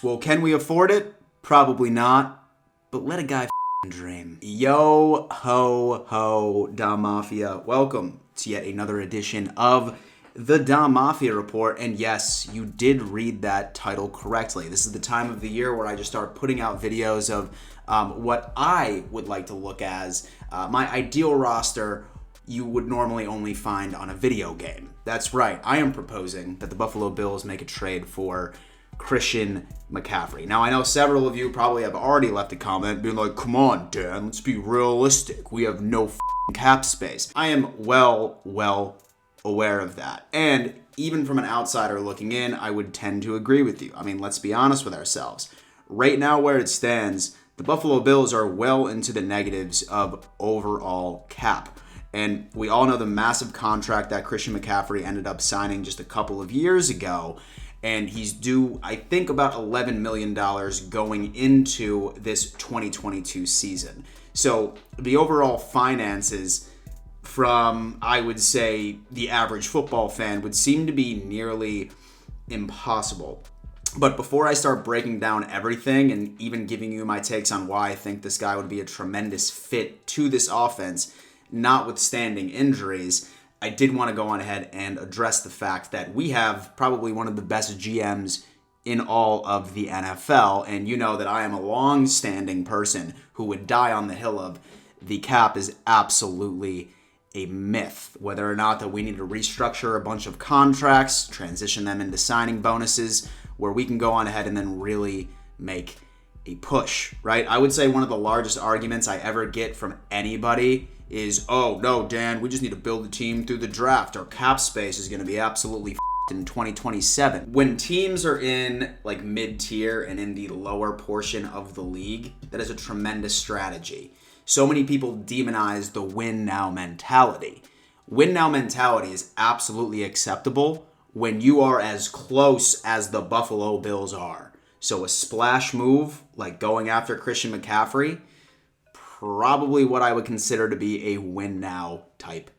Well, can we afford it? Probably not. But let a guy dream. Yo ho ho, Dom Mafia. Welcome to yet another edition of the Dom Mafia Report. And yes, you did read that title correctly. This is the time of the year where I just start putting out videos of what I would like to look as my ideal roster you would normally only find on a video game. That's right. I am proposing that the Buffalo Bills make a trade for Christian McCaffrey. Now, I know several of you probably have already left a comment being like, come on, Dan, let's be realistic. We have no cap space. I am well aware of that. And even from an outsider looking in, I would tend to agree with you. I mean, let's be honest with ourselves. Right now, where it stands, the Buffalo Bills are well into the negatives of overall cap. And we all know the massive contract that Christian McCaffrey ended up signing just a couple of years ago. And he's due, I think, about $11 million going into this 2022 season. So the overall finances from, I would say, the average football fan would seem to be nearly impossible. But before I start breaking down everything and even giving you my takes on why I think this guy would be a tremendous fit to this offense, notwithstanding injuries, I did want to go on ahead and address the fact that we have probably one of the best GMs in all of the NFL. And you know that I am a long-standing person who would die on the hill of the cap is absolutely a myth. Whether or not that we need to restructure a bunch of contracts, transition them into signing bonuses, where we can go on ahead and then really make a push, right? I would say one of the largest arguments I ever get from anybody is, oh, no, Dan, we just need to build a team through the draft. Our cap space is going to be absolutely in 2027. When teams are in like mid-tier and in the lower portion of the league, that is a tremendous strategy. So many people demonize the win now mentality. Win now mentality is absolutely acceptable when you are as close as the Buffalo Bills are. So a splash move like going after Christian McCaffrey, probably what I would consider to be a win now type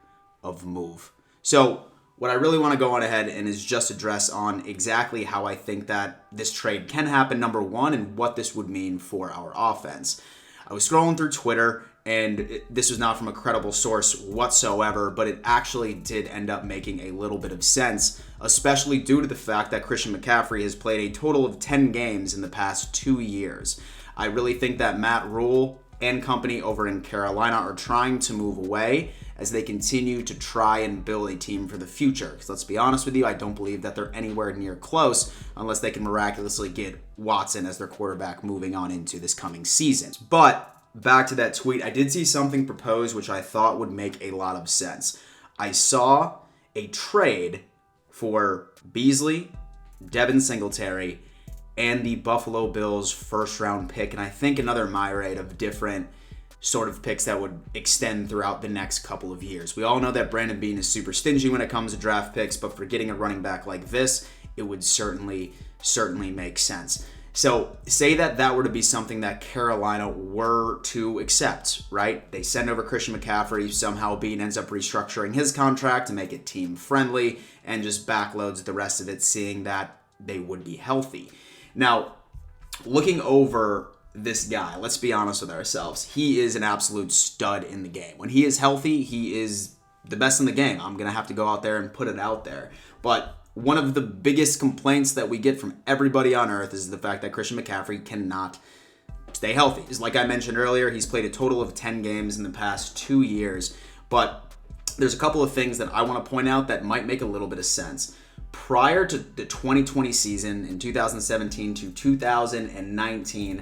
of move. So what I really want to go on ahead and is just address on exactly how I think that this trade can happen, number one, and what this would mean for our offense. I was scrolling through Twitter, and this was not from a credible source whatsoever, but it actually did end up making a little bit of sense, especially due to the fact that Christian McCaffrey has played a total of 10 games in the past 2 years. I really think that Matt Rule and company over in Carolina are trying to move away as they continue to try and build a team for the future. Because let's be honest with you, I don't believe that they're anywhere near close unless they can miraculously get Watson as their quarterback moving on into this coming season. But back to that tweet, I did see something proposed which I thought would make a lot of sense. I saw a trade for Beasley, Devin Singletary, and the Buffalo Bills first round pick, and I think another myriad of different sort of picks that would extend throughout the next couple of years. We all know that Brandon Beane is super stingy when it comes to draft picks, but for getting a running back like this, it would certainly make sense. So say that were to be something that Carolina were to accept, right? They send over Christian McCaffrey, somehow Beane ends up restructuring his contract to make it team friendly and just backloads the rest of it, seeing that they would be healthy. Now, looking over this guy, let's be honest with ourselves. He is an absolute stud in the game. When he is healthy, he is the best in the game. I'm going to have to go out there and put it out there. But one of the biggest complaints that we get from everybody on earth is the fact that Christian McCaffrey cannot stay healthy. Just like I mentioned earlier, he's played a total of 10 games in the past 2 years. But there's a couple of things that I want to point out that might make a little bit of sense. Prior to the 2020 season in 2017 to 2019,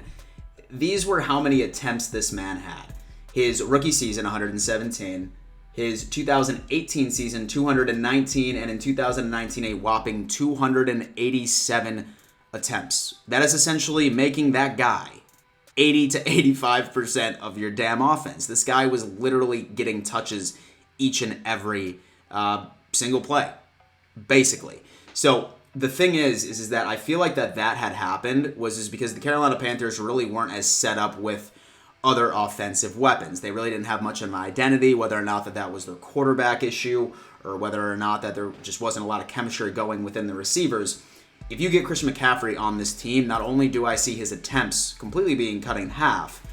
these were how many attempts this man had. His rookie season, 117. His 2018 season, 219. And in 2019, a whopping 287 attempts. That is essentially making that guy 80 to 85% of your damn offense. This guy was literally getting touches each and every single play, basically. So the thing is that I feel like that had happened was because the Carolina Panthers really weren't as set up with other offensive weapons. They really didn't have much of an identity, whether or not that was their quarterback issue or whether or not that there just wasn't a lot of chemistry going within the receivers. if you get Christian McCaffrey on this team, not only do I see his attempts completely being cut in half,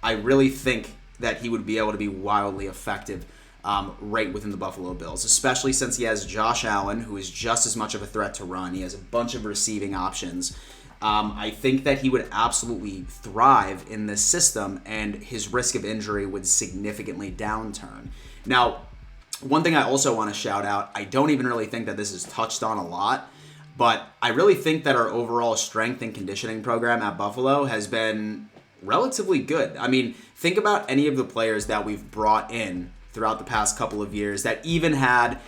I really think that he would be able to be wildly effective right within the Buffalo Bills, especially since he has Josh Allen, who is just as much of a threat to run. He has a bunch of receiving options. I think that he would absolutely thrive in this system, and his risk of injury would significantly downturn. Now, one thing I also want to shout out, I don't even really think that this is touched on a lot, but I really think that our overall strength and conditioning program at Buffalo has been relatively good. I mean, think about any of the players that we've brought in throughout the past couple of years that even had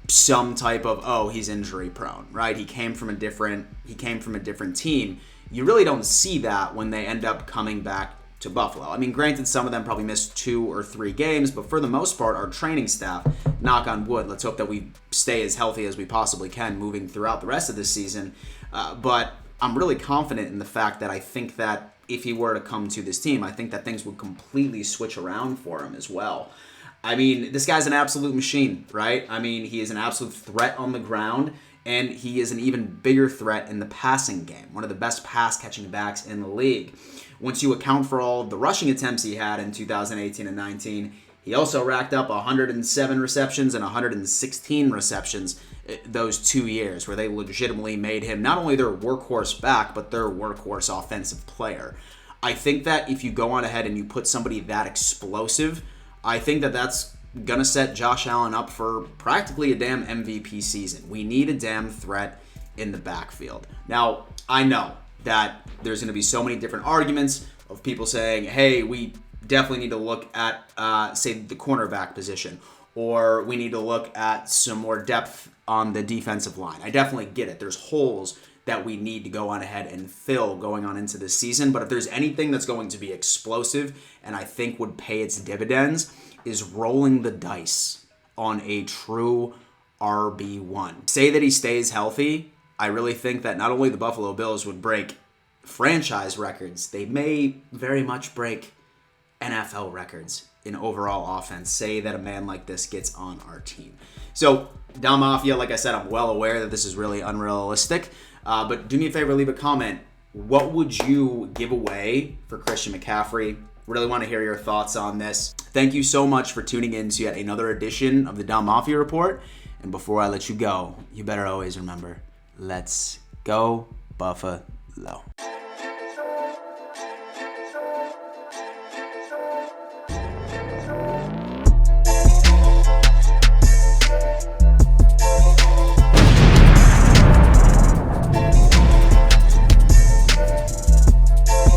some type of, oh, he's injury prone, right? He came from a different team. You really don't see that when they end up coming back to Buffalo. I mean, granted, some of them probably missed 2 or 3 games, but for the most part, our training staff, knock on wood, let's hope that we stay as healthy as we possibly can moving throughout the rest of this season. But I'm really confident in the fact that I think that if he were to come to this team, I think that things would completely switch around for him as well. I mean, this guy's an absolute machine, right? I mean, he is an absolute threat on the ground, and he is an even bigger threat in the passing game. One of the best pass-catching backs in the league. Once you account for all of the rushing attempts he had in 2018 and 19, he also racked up 107 receptions and 116 receptions those 2 years, where they legitimately made him not only their workhorse back, but their workhorse offensive player. I think that if you go on ahead and you put somebody that explosive, I think that that's going to set Josh Allen up for practically a damn MVP season. We need a damn threat in the backfield. Now, I know that there's going to be so many different arguments of people saying, hey, we definitely need to look at, say, the cornerback position, or we need to look at some more depth on the defensive line. I definitely get it. There's holes that we need to go on ahead and fill going on into this season. But if there's anything that's going to be explosive and I think would pay its dividends, is rolling the dice on a true RB1. Say that he stays healthy, I really think that not only the Buffalo Bills would break franchise records, they may very much break NFL records in overall offense. Say that a man like this gets on our team. So, Dom Mafia, like I said, I'm well aware that this is really unrealistic. But do me a favor, leave a comment. What would you give away for Christian McCaffrey? Really want to hear your thoughts on this. Thank you so much for tuning in to yet another edition of the Dom Mafia Report. And before I let you go, you better always remember, let's go Buffalo.